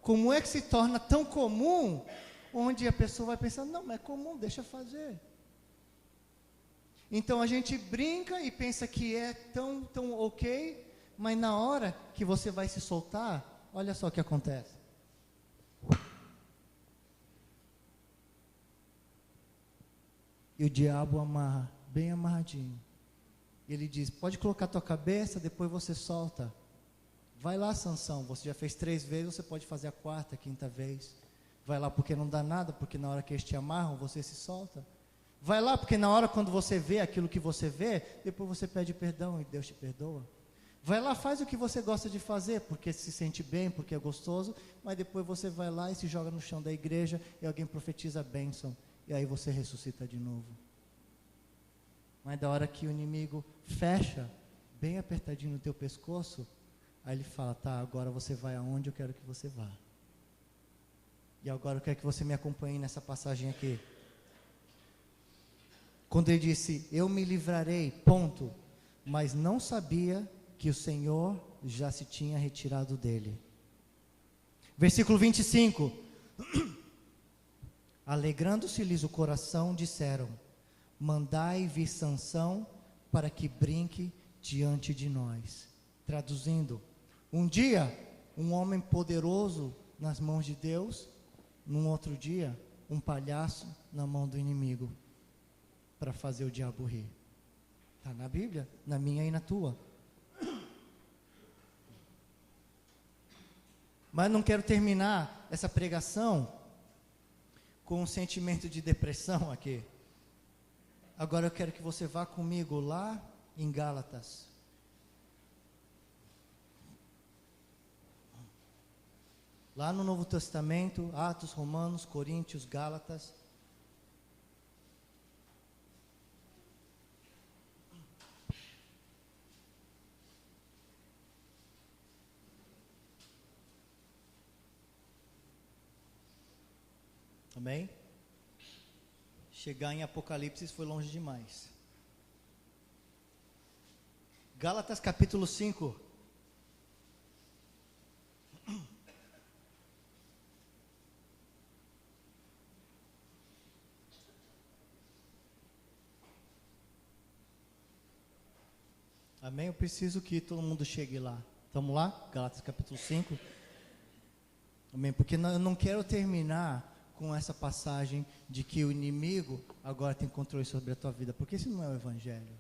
Como é que se torna tão comum, onde a pessoa vai pensar, não, mas é comum, deixa fazer. Então a gente brinca e pensa que é tão ok, mas na hora que você vai se soltar, olha só o que acontece. E o diabo amarra, bem amarradinho. Ele diz, pode colocar a tua cabeça, depois você solta. Vai lá, Sansão, você já fez 3 vezes, você pode fazer a 4ª, 5ª vez. Vai lá porque não dá nada, porque na hora que eles te amarram, você se solta. Vai lá porque na hora quando você vê aquilo que você vê, depois você pede perdão e Deus te perdoa. Vai lá, faz o que você gosta de fazer, porque se sente bem, porque é gostoso, mas depois você vai lá e se joga no chão da igreja e alguém profetiza a bênção. E aí você ressuscita de novo. Mas da hora que o inimigo fecha, bem apertadinho no teu pescoço, aí ele fala, tá, agora você vai aonde eu quero que você vá. E agora eu quero que você me acompanhe nessa passagem aqui. Quando ele disse, eu me livrarei, ponto. Mas não sabia que o Senhor já se tinha retirado dele. Versículo 25. Alegrando-se-lhes o coração, disseram, mandai vir Sansão para que brinque diante de nós. Traduzindo, um dia, um homem poderoso nas mãos de Deus, num outro dia, um palhaço na mão do inimigo, para fazer o diabo rir. Está na Bíblia, na minha e na tua. Mas não quero terminar essa pregação com um sentimento de depressão aqui. Agora eu quero que você vá comigo lá em Gálatas. Lá no Novo Testamento, Atos, Romanos, Coríntios, Gálatas. Amém? Chegar em Apocalipse foi longe demais. Gálatas capítulo 5. Amém? Eu preciso que todo mundo chegue lá. Vamos lá? Gálatas capítulo 5. Amém? Porque eu não quero terminar com essa passagem de que o inimigo agora tem controle sobre a tua vida, porque isso não é o Evangelho.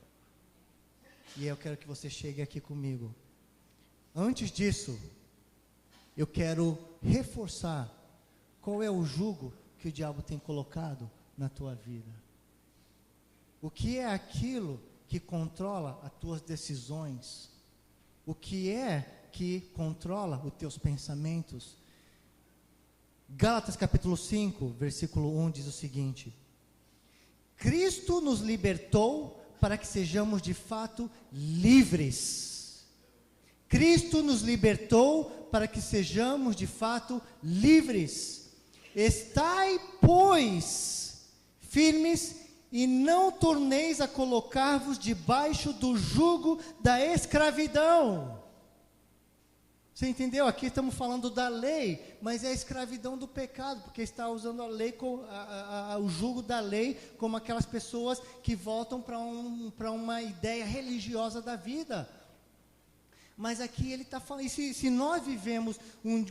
E eu quero que você chegue aqui comigo. Antes disso, eu quero reforçar qual é o jugo que o diabo tem colocado na tua vida. O que é aquilo que controla as tuas decisões? O que é que controla os teus pensamentos? Gálatas capítulo 5, versículo 1 diz o seguinte: Cristo nos libertou para que sejamos de fato livres. Cristo nos libertou para que sejamos de fato livres. Estai, pois, firmes e não torneis a colocar-vos debaixo do jugo da escravidão. Você entendeu? Aqui estamos falando da lei, mas é a escravidão do pecado, porque está usando a lei, o jugo da lei, como aquelas pessoas que voltam para uma ideia religiosa da vida. Mas aqui ele está falando, e se nós vivemos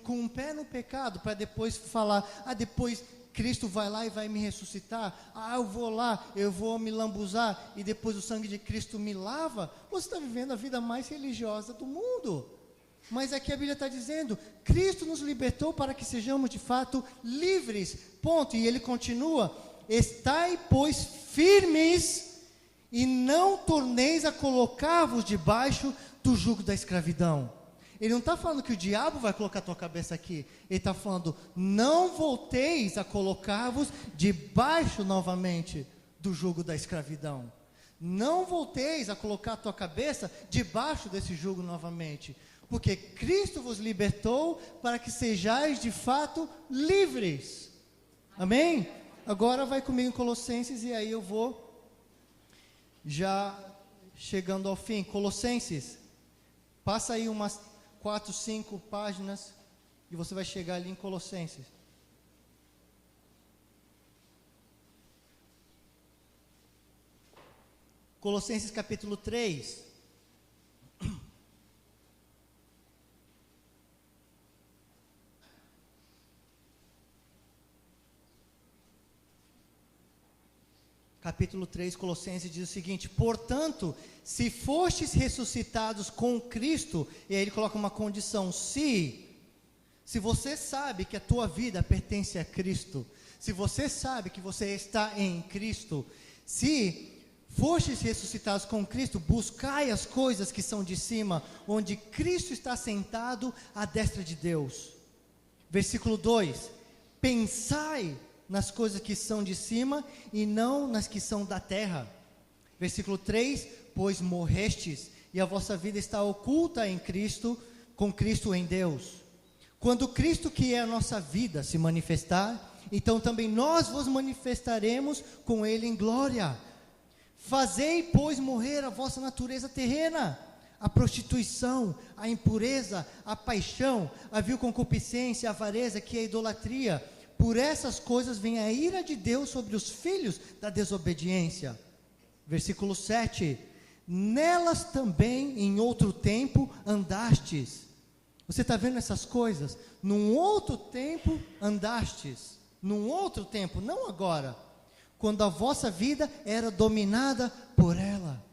com um pé no pecado, para depois falar, depois Cristo vai lá e vai me ressuscitar, eu vou lá, eu vou me lambuzar, e depois o sangue de Cristo me lava, você está vivendo a vida mais religiosa do mundo. Mas aqui a Bíblia está dizendo, Cristo nos libertou para que sejamos de fato livres, ponto. E ele continua, estai, pois, firmes, e não torneis a colocar-vos debaixo do jugo da escravidão. Ele não está falando que o diabo vai colocar a tua cabeça aqui, ele está falando, não volteis a colocar-vos debaixo novamente do jugo da escravidão. Não volteis a colocar a tua cabeça debaixo desse jugo novamente. Porque Cristo vos libertou para que sejais de fato livres. Amém? Agora vai comigo em Colossenses e aí eu vou já chegando ao fim. Colossenses, passa aí umas 4, 5 páginas e você vai chegar ali em Colossenses. Colossenses capítulo 3. Capítulo 3, Colossenses diz o seguinte: portanto, se fostes ressuscitados com Cristo, e aí ele coloca uma condição, se você sabe que a tua vida pertence a Cristo, se você sabe que você está em Cristo, se fostes ressuscitados com Cristo, buscai as coisas que são de cima, onde Cristo está sentado à destra de Deus. Versículo 2, pensai nas coisas que são de cima e não nas que são da terra. Versículo 3, pois morrestes e a vossa vida está oculta em Cristo, com Cristo em Deus. Quando Cristo, que é a nossa vida, se manifestar, então também nós vos manifestaremos com Ele em glória. Fazei, pois, morrer a vossa natureza terrena, a prostituição, a impureza, a paixão, a vil concupiscência, a avareza, que é a idolatria. Por essas coisas vem a ira de Deus sobre os filhos da desobediência. Versículo 7. Nelas também em outro tempo andastes. Você está vendo essas coisas? Num outro tempo andastes. Num outro tempo, não agora. Quando a vossa vida era dominada por ela.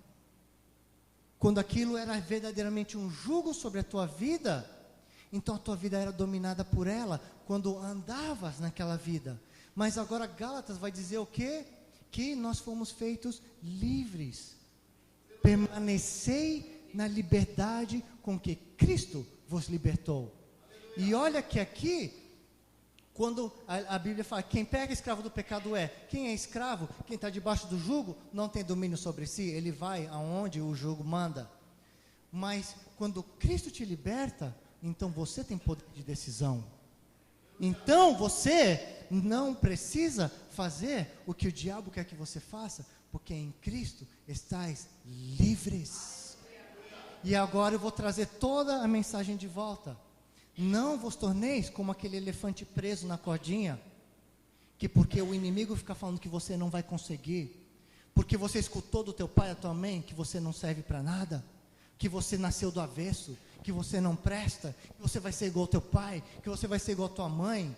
quando aquilo era verdadeiramente um jugo sobre a tua vida, então a tua vida era dominada por ela, quando andavas naquela vida. Mas agora Gálatas vai dizer o quê? Que nós fomos feitos livres. Permanecei na liberdade com que Cristo vos libertou. E olha que aqui, quando a Bíblia fala, quem pega escravo do pecado quem é escravo, quem está debaixo do jugo, não tem domínio sobre si, ele vai aonde o jugo manda. Mas quando Cristo te liberta, então você tem poder de decisão. Então você não precisa fazer o que o diabo quer que você faça, porque em Cristo estais livres. E agora eu vou trazer toda a mensagem de volta. Não vos torneis como aquele elefante preso na cordinha, que porque o inimigo fica falando que você não vai conseguir, porque você escutou do teu pai e da tua mãe que você não serve para nada, que você nasceu do avesso, que você não presta, que você vai ser igual ao teu pai, que você vai ser igual à tua mãe.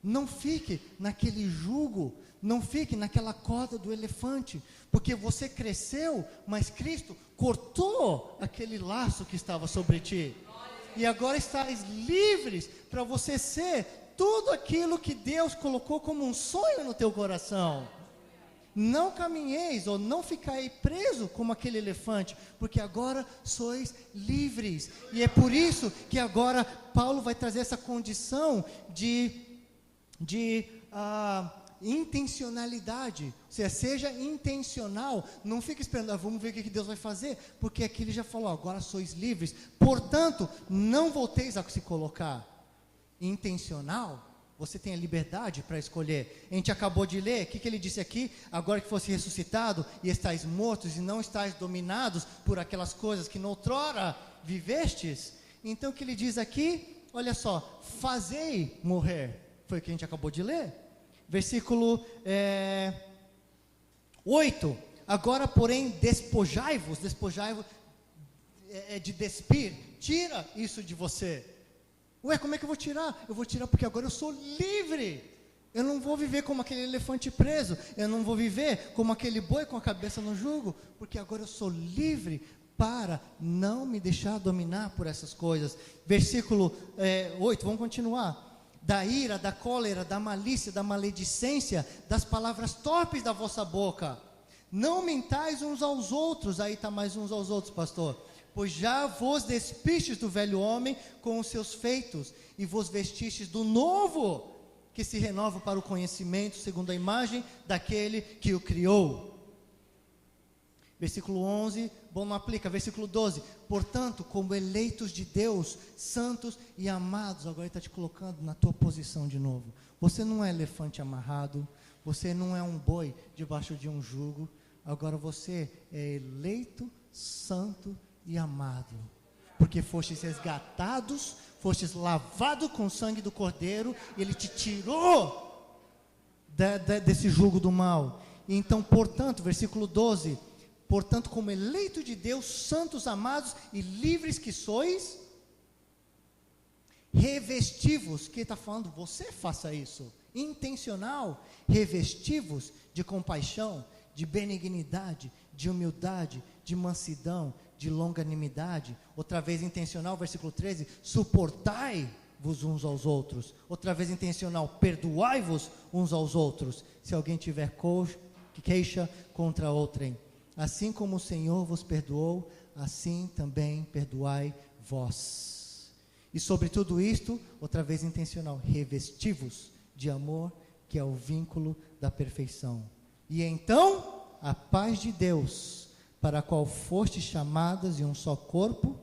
Não fique naquele jugo, não fique naquela corda do elefante, porque você cresceu, mas Cristo cortou aquele laço que estava sobre ti. E agora estás livres para você ser tudo aquilo que Deus colocou como um sonho no teu coração. Não caminheis ou não ficai preso como aquele elefante, porque agora sois livres. E é por isso que agora Paulo vai trazer essa condição de intencionalidade. Ou seja intencional, não fique esperando, vamos ver o que Deus vai fazer, porque aqui ele já falou, agora sois livres, portanto, não volteis a se colocar. Intencional, você tem a liberdade para escolher. A gente acabou de ler, o que ele disse aqui? Agora que fosse ressuscitado, e estáis mortos, e não estáis dominados por aquelas coisas que noutrora vivestes. Então o que ele diz aqui? Olha só, fazei morrer, foi o que a gente acabou de ler. Versículo 8, agora porém despojai-vos é de despir, tira isso de você. Ué, como é que eu vou tirar? Eu vou tirar porque agora eu sou livre, eu não vou viver como aquele elefante preso, eu não vou viver como aquele boi com a cabeça no jugo, porque agora eu sou livre para não me deixar dominar por essas coisas. Versículo 8, vamos continuar. Da ira, da cólera, da malícia, da maledicência, das palavras torpes da vossa boca. Não mentais uns aos outros. Aí está mais uns aos outros, pastor. Pois já vos despistes do velho homem com os seus feitos, e vos vestistes do novo, que se renova para o conhecimento, segundo a imagem daquele que o criou. Versículo 11, bom, não aplica. Versículo 12, portanto, como eleitos de Deus, santos e amados, agora ele está te colocando na tua posição de novo. Você não é elefante amarrado, você não é um boi debaixo de um jugo, agora você é eleito, santo e amado, porque fostes resgatados, fostes lavados com o sangue do Cordeiro, e ele te tirou desse jugo do mal. E então, portanto, versículo 12, portanto, como eleitos de Deus, santos, amados e livres que sois, revestivos, que está falando, você faça isso, intencional, revestivos de compaixão, de benignidade, de humildade, de mansidão, de longanimidade. Outra vez intencional, versículo 13, suportai-vos uns aos outros. Outra vez intencional, perdoai-vos uns aos outros, se alguém tiver queixa contra outrem. Assim como o Senhor vos perdoou, assim também perdoai vós. E sobre tudo isto, outra vez intencional, revesti-vos de amor, que é o vínculo da perfeição. E então, a paz de Deus, para a qual fostes chamadas em um só corpo,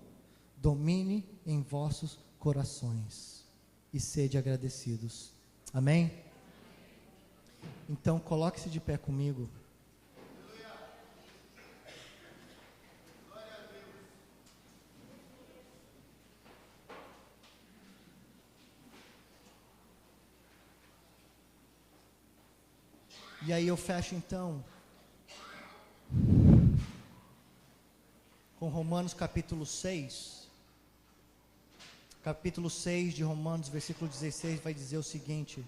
domine em vossos corações. E sede agradecidos. Amém? Então, coloque-se de pé comigo. E aí eu fecho então com Romanos capítulo 6. Capítulo 6 de Romanos, versículo 16, vai dizer o seguinte: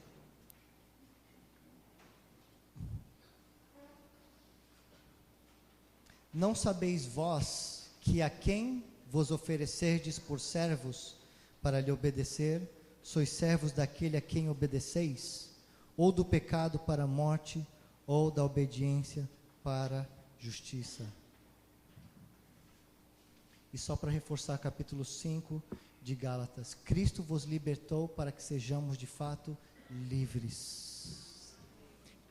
Não sabeis vós que a quem vos oferecerdes por servos para lhe obedecer, sois servos daquele a quem obedeceis, ou do pecado para a morte, ou da obediência para a justiça. E só para reforçar capítulo 5 de Gálatas, Cristo vos libertou para que sejamos de fato livres.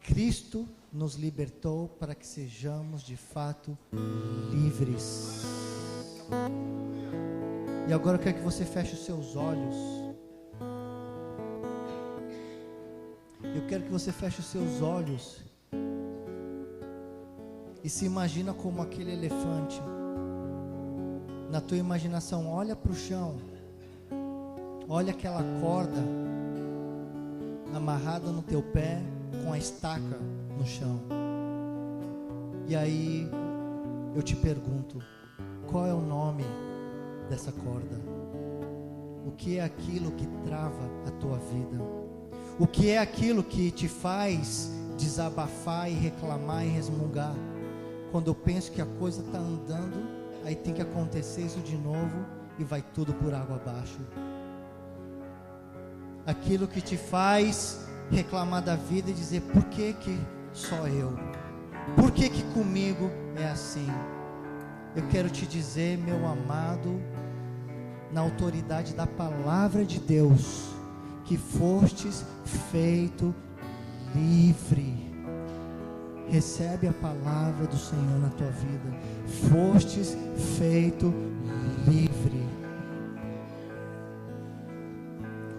Cristo nos libertou para que sejamos de fato livres. E agora eu quero que você feche os seus olhos. Eu quero que você feche os seus olhos e se imagina como aquele elefante. Na tua imaginação, olha para o chão, olha aquela corda amarrada no teu pé com a estaca no chão. E aí eu te pergunto, qual é o nome dessa corda? O que é aquilo que trava a tua vida? O que é aquilo que te faz desabafar e reclamar e resmungar? Quando eu penso que a coisa está andando, aí tem que acontecer isso de novo e vai tudo por água abaixo. Aquilo que te faz reclamar da vida e dizer, por que só eu? Por que comigo é assim? Eu quero te dizer, meu amado, na autoridade da palavra de Deus, que fostes feito livre. Recebe a palavra do Senhor na tua vida. Fostes feito livre.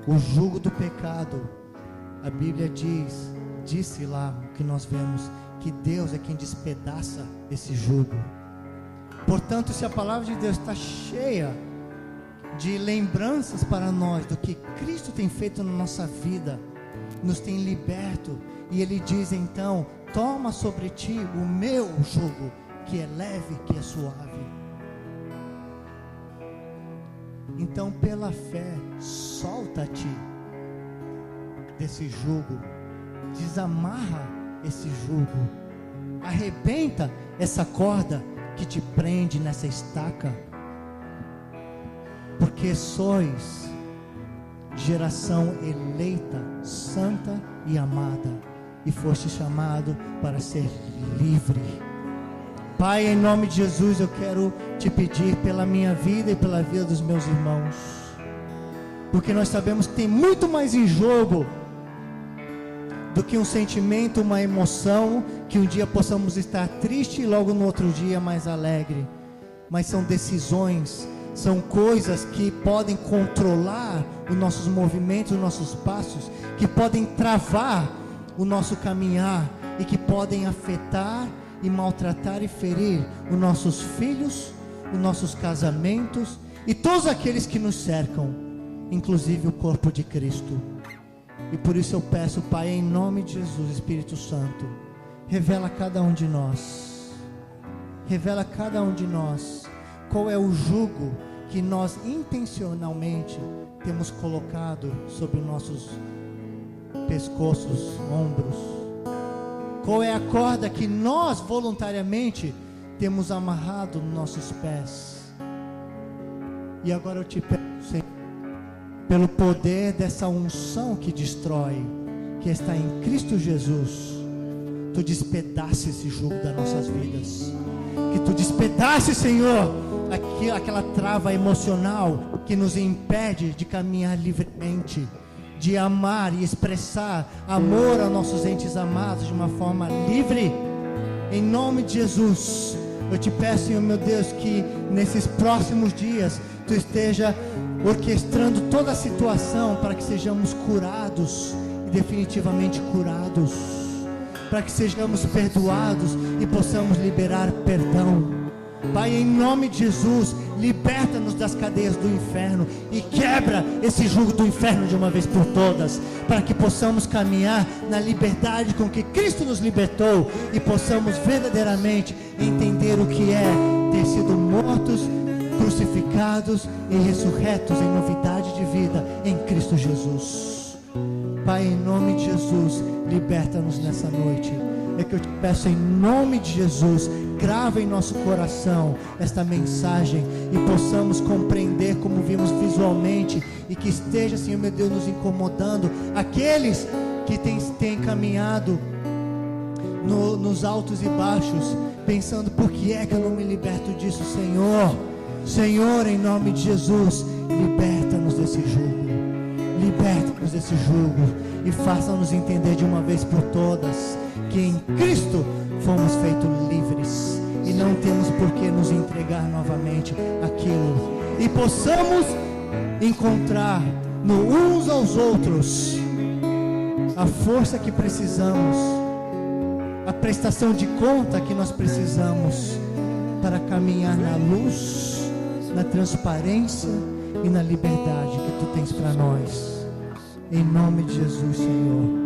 O jugo do pecado, a Bíblia disse lá que nós vemos que Deus é quem despedaça esse jugo. Portanto, se a palavra de Deus está cheia de lembranças para nós do que Cristo tem feito na nossa vida, nos tem liberto, e Ele diz então, toma sobre ti o meu jugo, que é leve, que é suave. Então, pela fé, solta-te desse jugo, desamarra esse jugo, arrebenta essa corda que te prende nessa estaca, porque sois geração eleita, santa e amada, e foste chamado para ser livre. Pai, em nome de Jesus, eu quero te pedir pela minha vida e pela vida dos meus irmãos, porque nós sabemos que tem muito mais em jogo do que um sentimento, uma emoção, que um dia possamos estar triste e logo no outro dia mais alegre, mas são decisões, são coisas que podem controlar os nossos movimentos, os nossos passos, que podem travar o nosso caminhar e que podem afetar e maltratar e ferir os nossos filhos, os nossos casamentos e todos aqueles que nos cercam, inclusive o corpo de Cristo. E por isso eu peço, Pai, em nome de Jesus, Espírito Santo, revela a cada um de nós, revela a cada um de nós qual é o jugo que nós intencionalmente temos colocado sobre nossos pescoços, ombros. Qual é a corda que nós voluntariamente temos amarrado nos nossos pés? E agora eu te peço, Senhor, pelo poder dessa unção que destrói, que está em Cristo Jesus, tu despedace esse jugo das nossas vidas, que tu despedace, Senhor, aquela trava emocional que nos impede de caminhar livremente, de amar e expressar amor aos nossos entes amados de uma forma livre. Em nome de Jesus, eu te peço, Senhor meu Deus, que nesses próximos dias tu esteja orquestrando toda a situação para que sejamos curados e definitivamente curados, para que sejamos perdoados e possamos liberar perdão. Pai, em nome de Jesus, liberta-nos das cadeias do inferno e quebra esse jugo do inferno de uma vez por todas, para que possamos caminhar na liberdade com que Cristo nos libertou e possamos verdadeiramente entender o que é ter sido mortos, crucificados e ressurretos em novidade de vida em Cristo Jesus. Pai, em nome de Jesus, liberta-nos nessa noite. é que eu te peço em nome de Jesus, grava em nosso coração esta mensagem e possamos compreender como vimos visualmente, e que esteja, Senhor meu Deus, nos incomodando aqueles que têm caminhado nos altos e baixos, pensando: por que é que eu não me liberto disso, Senhor? Senhor, em nome de Jesus, liberta-nos desse jugo, liberta-nos desse jugo, e faça-nos entender de uma vez por todas que em Cristo fomos feitos livres, e não temos por que nos entregar novamente àquilo, e possamos encontrar no uns aos outros a força que precisamos, a prestação de conta que nós precisamos para caminhar na luz, na transparência e na liberdade que Tu tens para nós. Em nome de Jesus, Senhor.